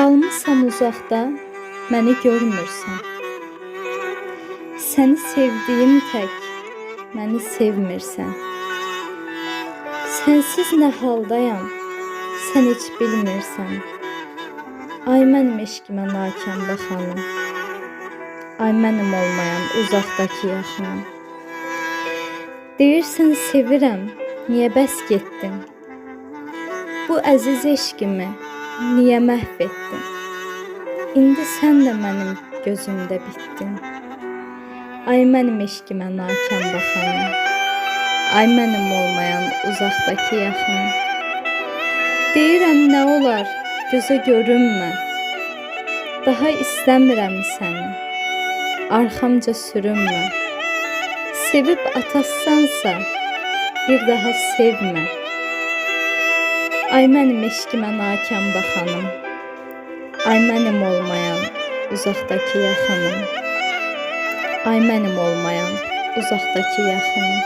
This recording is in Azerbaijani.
Qalmısan uzaqda, məni görmürsən. Səni sevdiyim tək, məni sevmirsən. Sənsiz nə haldayam, sən heç bilmirsən. Ay mənim eşqimə nakəm baxanım, ay mənim olmayan uzaqdakı yaxınım. Deyirsən sevirəm, niyə bəs getdin? Bu əziz eşqimi niyə məhv etdin? İndi sən də mənim gözümdə bitdin. Ay mənim eşqimə nakəm baxanım, ay mənim olmayan uzaqdakı yaxınım. Deyirəm nə olar, gözə görünmə. Daha istəmirəm səni, arxamca sürünmə. Sevib atasansa, bir daha sevmə. Ay mənim eşqimə nakəm baxanım, ay mənim olmayan uzaqdakı yaxınım. Ay mənim olmayan uzaqdakı yaxınım.